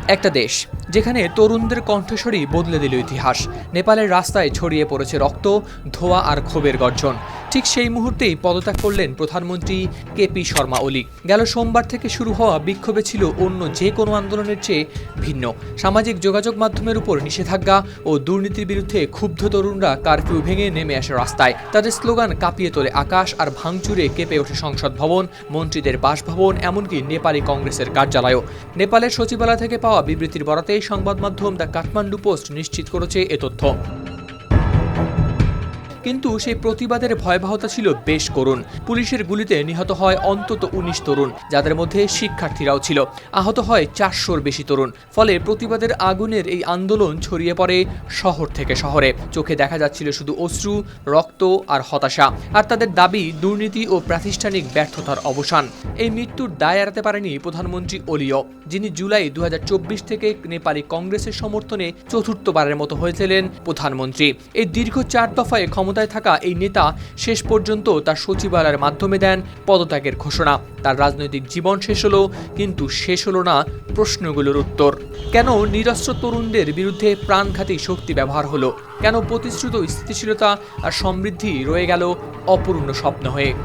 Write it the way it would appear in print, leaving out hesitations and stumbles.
একটা দেশ যেখানে তরুণদের কণ্ঠস্বরই বদলে দিল ইতিহাস। নেপালের রাস্তায় ছড়িয়ে পড়েছে রক্ত, ধোঁয়া আর ক্ষোভের গর্জন। ঠিক সেই মুহূর্তেই পদত্যাগ করলেন প্রধানমন্ত্রী কেপি শর্মা ওলি। গেল সোমবার থেকে শুরু হওয়া বিক্ষোভে ছিল অন্য যে কোনো আন্দোলনের চেয়ে ভিন্ন। সামাজিক যোগাযোগ মাধ্যমের উপর নিষেধাজ্ঞা ও দুর্নীতির বিরুদ্ধে ক্ষুব্ধ তরুণরা কারফিউ ভেঙে নেমে আসে রাস্তায়। তাদের স্লোগান কাঁপিয়ে তোলে আকাশ, আর ভাঙচুরে কেঁপে ওঠে সংসদ ভবন, মন্ত্রীদের বাসভবন, এমনকি নেপালি কংগ্রেসের কার্যালয়ও। নেপালের সচিবালয় থেকে পাওয়া বিবৃতির বরাতে সংবাদ মাধ্যম দ্য কাঠমান্ডু পোস্ট নিশ্চিত করেছে এ তথ্য। কিন্তু সেই প্রতিবাদের ভয়াবহতা ছিল বেশ করুণ। পুলিশের গুলিতে নিহত হয় অন্তত ১৯ তরুণ, যাদের মধ্যে শিক্ষার্থীরাও ছিল। আহত হয় ৪০০-র বেশি তরুণ। ফলে প্রতিবাদের আগুনের এই আন্দোলন ছড়িয়ে পড়ে শহর থেকে শহরে। চোখে দেখা যাচ্ছিল শুধু অশ্রু, রক্ত আর হতাশা। আর তাদের দাবি দুর্নীতি ও প্রাতিষ্ঠানিক ব্যর্থতার অবসান। এই মৃত্যুর দায় এড়াতে পারেনি প্রধানমন্ত্রী ওলিও, যিনি জুলাই ২০২৪ থেকে নেপালি কংগ্রেসের সমর্থনে চতুর্থবারের মতো হয়েছিলেন প্রধানমন্ত্রী। এই দীর্ঘ ৪ দফায় ক্ষমতায় থাকা এই নেতা শেষ পর্যন্ত তার সচিবালয়ের মাধ্যমে দেন পদত্যাগের ঘোষণা। তার রাজনৈতিক জীবন শেষ হলো, কিন্তু শেষ হলো না প্রশ্নগুলোর উত্তর। কেন নিরস্ত্র তরুণদের বিরুদ্ধে প্রাণঘাতী শক্তি ব্যবহার হলো? কেন প্রতিশ্রুত স্থিতিশীলতা আর সমৃদ্ধি রয়ে গেল অপূর্ণ স্বপ্ন হয়ে?